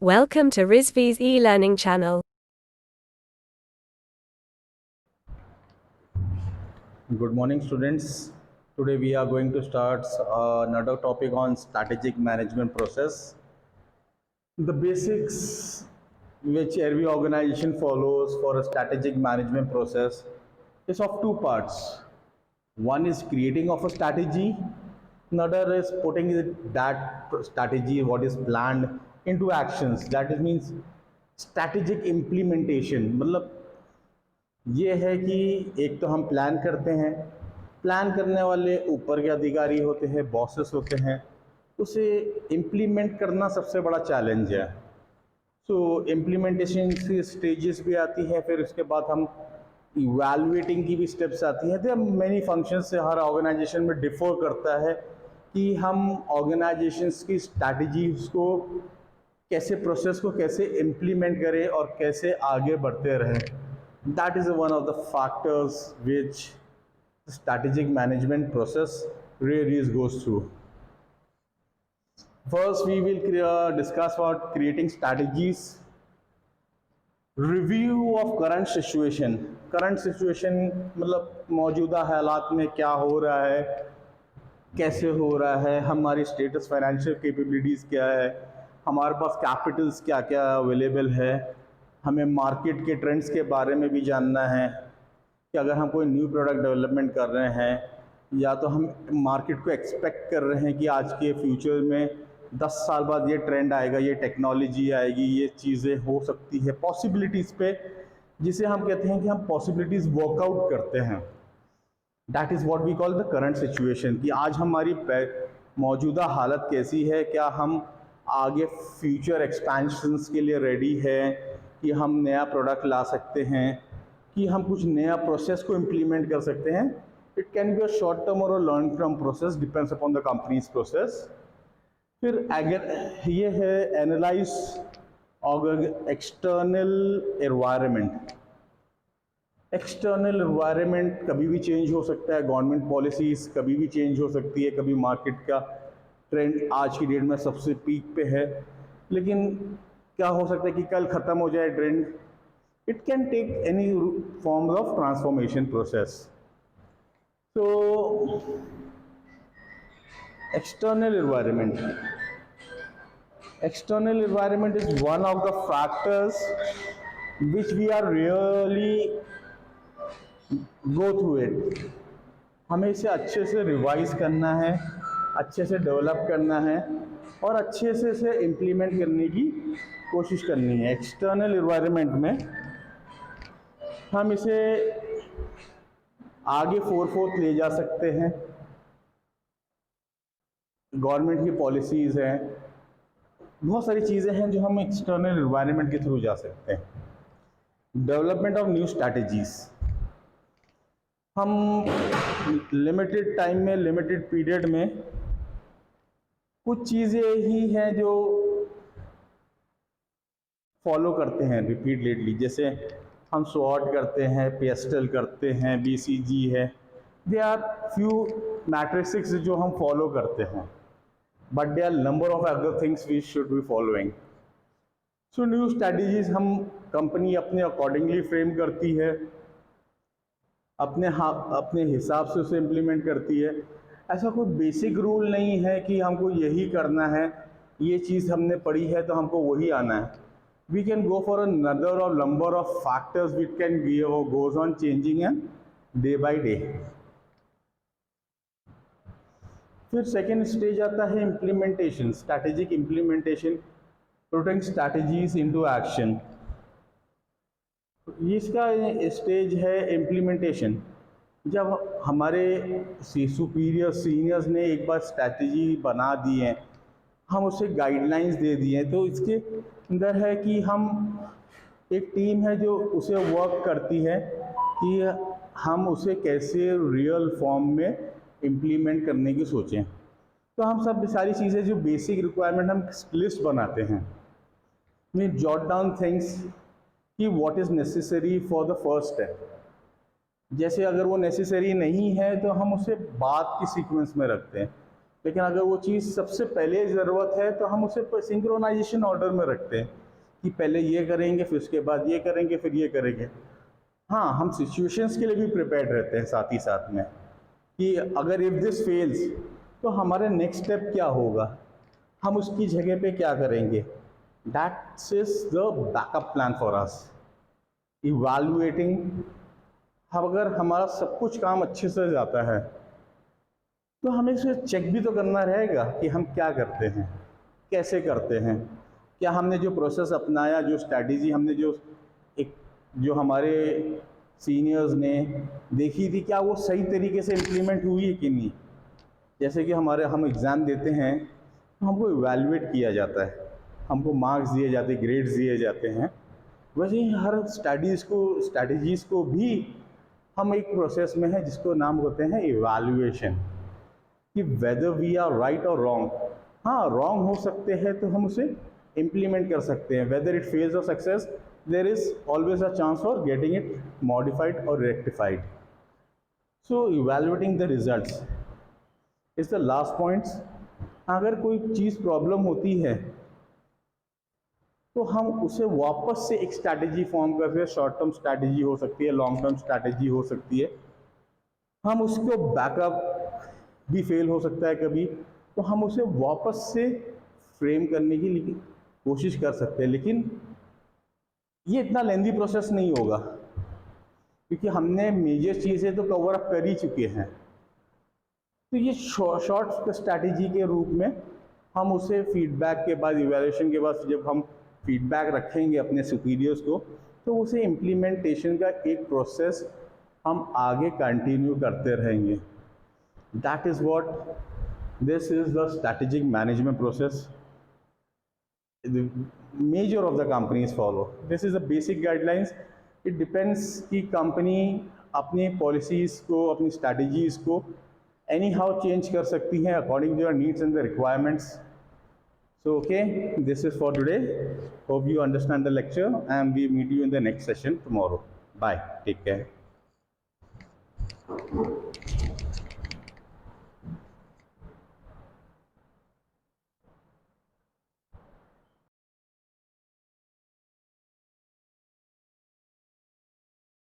Welcome to Rizvi's e-learning channel. Good morning, students. Today we are going to start another topic on strategic management process. The basics which every organization follows for a strategic management process is of two parts. One is creating of a strategy, another is putting that strategy, what is planned, into actions. That is means strategic implementation. मतलब ये है कि एक तो हम plan करते हैं, plan करने वाले ऊपर के अधिकारी होते हैं, बॉसेस होते हैं, उसे इम्प्लीमेंट करना सबसे बड़ा चैलेंज है। सो इम्प्लीमेंटेशन की स्टेजेस भी आती है, फिर उसके बाद हम इवैल्यूएटिंग की भी स्टेप्स आती हैं। तो मैनी फंक्शंस से हर ऑर्गेनाइजेशन में डिफर करता है कि हम ऑर्गेनाइजेशंस की स्ट्रैटेजीज को कैसे, प्रोसेस को कैसे इम्प्लीमेंट करें और कैसे आगे बढ़ते रहें। That is one of the factors which the strategic management process really goes through. First, we will discuss about creating strategies, review of current situation. Current situation मतलब मौजूदा हालात में क्या हो रहा है, कैसे हो रहा है, हमारी स्टेटस, फाइनेंशियल कैपेबिलिटीज़ क्या है, हमारे पास कैपिटल्स क्या क्या अवेलेबल है, हमें मार्केट के ट्रेंड्स के बारे में भी जानना है कि अगर हम कोई न्यू प्रोडक्ट डेवलपमेंट कर रहे हैं या तो हम मार्केट को एक्सपेक्ट कर रहे हैं कि आज के फ्यूचर में 10 साल बाद ये ट्रेंड आएगा, ये टेक्नोलॉजी आएगी, ये चीज़ें हो सकती है, पॉसिबिलिटीज़ पे, जिसे हम कहते हैं कि हम पॉसिबिलिटीज़ वर्कआउट करते हैं। That is what we call the current situation, कि आज हमारी मौजूदा हालत कैसी है, क्या हम आगे फ्यूचर एक्सपेंशंस के लिए रेडी है, कि हम नया प्रोडक्ट ला सकते हैं, कि हम कुछ नया प्रोसेस को इम्प्लीमेंट कर सकते हैं। It can be a short term or a long term process, depends upon the companies process. फिर अगर ये है analyse external environment. External environment कभी भी चेंज हो सकता है, गवर्नमेंट पॉलिसीज़ कभी भी चेंज हो सकती है, कभी मार्केट का ट्रेंड आज की डेट में सबसे पीक पे है, लेकिन क्या हो सकता है कि कल ख़त्म हो जाए trend. It can take any form of transformation process. So external environment. External environment is one of the factors which we are really go through it. हमें इसे अच्छे से रिवाइज करना है, अच्छे से डेवलप करना है और अच्छे से इसे इम्प्लीमेंट करने की कोशिश करनी है। एक्सटर्नल एनवायरनमेंट में हम इसे आगे फोर्थ ले जा सकते हैं। गवर्नमेंट की पॉलिसीज़ हैं, बहुत सारी चीज़ें हैं जो हम एक्सटर्नल एनवायरनमेंट के थ्रू जा सकते हैं। डेवलपमेंट ऑफ न्यू स्ट्रैटेजीज़, हम लिमिटेड टाइम में, लिमिटेड पीरियड में कुछ चीज़ें ही हैं जो फॉलो करते हैं रिपीटेडली। जैसे हम स्वॉट करते हैं, पेस्टल करते हैं, बीसीजी है, दे आर फ्यू मैट्रिक्स जो हम फॉलो करते हैं, but they are number of other things we should be following. So new strategies हम कंपनी अपने अकॉर्डिंगली फ्रेम करती है, अपने हिसाब से उसे इम्प्लीमेंट करती है। ऐसा कोई बेसिक रूल नहीं है कि हमको यही करना है, ये चीज़ हमने पढ़ी है तो हमको वही आना है। We can go for another or number of factors which can goes on changing and day by day. फिर सेकेंड स्टेज आता है implementation, strategic implementation, putting strategies into action. इसका स्टेज है इम्प्लीमेंटेशन। जब हमारे सुपीरियर सीनियर्स ने एक बार strategy बना दी है, हम उसे गाइडलाइंस दे दिए हैं, तो इसके अंदर है कि हम एक टीम है जो उसे वर्क करती है कि हम उसे कैसे रियल फॉर्म में इम्प्लीमेंट करने की सोचें। तो हम सब सारी चीज़ें जो बेसिक रिक्वायरमेंट, हम लिस्ट बनाते हैं, वी जॉट डाउन थिंग्स कि what is necessary for the first step. जैसे अगर वो नेसेसरी नहीं है तो हम उसे बाद की सीक्वेंस में रखते हैं। लेकिन अगर वो चीज़ सबसे पहले ज़रूरत है तो हम उसे सिंक्रोनाइजेशन ऑर्डर में रखते हैं कि पहले ये करेंगे, फिर उसके बाद ये करेंगे, फिर ये करेंगे। हाँ, हम सिचुएशंस के लिए भी प्रिपेयर्ड रहते हैं साथ ही साथ में कि अगर इफ़ दिस फेल्स तो हमारा नेक्स्ट स्टेप क्या होगा, हम उसकी जगह पे क्या करेंगे। That is the backup plan for us. Evaluating, अगर हमारा सब कुछ काम अच्छे से जाता है तो हमें इसे चेक भी तो करना रहेगा कि हम क्या करते हैं, कैसे करते हैं, क्या हमने जो प्रोसेस अपनाया, जो स्ट्रैटेजी हमने जो हमारे सीनियर्स ने देखी थी, क्या वो सही तरीके से इम्प्लीमेंट हुई है कि नहीं। जैसे कि हम एग्ज़ाम देते हैं तो हमको इवैल्यूएट किया जाता है, हमको मार्क्स दिए जाते हैं, ग्रेड्स दिए जाते हैं। वैसे ही हर स्ट्रैटेजीज़ को भी हम एक प्रोसेस में है जिसको नाम होते हैं इवैल्यूएशन, कि वेदर वी आर राइट और रॉन्ग। हाँ, रॉन्ग हो सकते हैं तो हम उसे इम्प्लीमेंट कर सकते हैं। Whether it fails or success, there is always a chance for getting it modified or rectified. So evaluating the results is the last points. अगर कोई चीज़ प्रॉब्लम होती है तो हम उसे वापस से एक स्ट्रैटेजी फॉर्म करते हैं। शॉर्ट टर्म स्ट्रैटेजी हो सकती है, लॉन्ग टर्म स्ट्रैटेजी हो सकती है। हम उसको बैकअप भी फेल हो सकता है कभी, तो हम उसे वापस से फ्रेम करने की कोशिश कर सकते हैं। लेकिन ये इतना लेंदी प्रोसेस नहीं होगा क्योंकि हमने मेजर चीज़ें तो कवर अप कर ही चुके हैं। तो ये शॉर्ट स्ट्रैटेजी के रूप में हम उसे फीडबैक के बाद, इवैल्यूएशन के बाद जब हम फीडबैक रखेंगे अपने सुपीरियर्स को, तो उसे इम्प्लीमेंटेशन का एक प्रोसेस हम आगे कंटिन्यू करते रहेंगे। That is what this is the strategic management process the major of the companies follow. This is the basic guidelines. It depends कि कंपनी अपनी पॉलिसीज़ को, अपनी स्ट्रैटेजीज़ को एनी हाउ चेंज कर सकती हैं according to your needs and the requirements. So okay, this is for today. Hope you understand the lecture and we meet you in the next session tomorrow. Bye. Take care.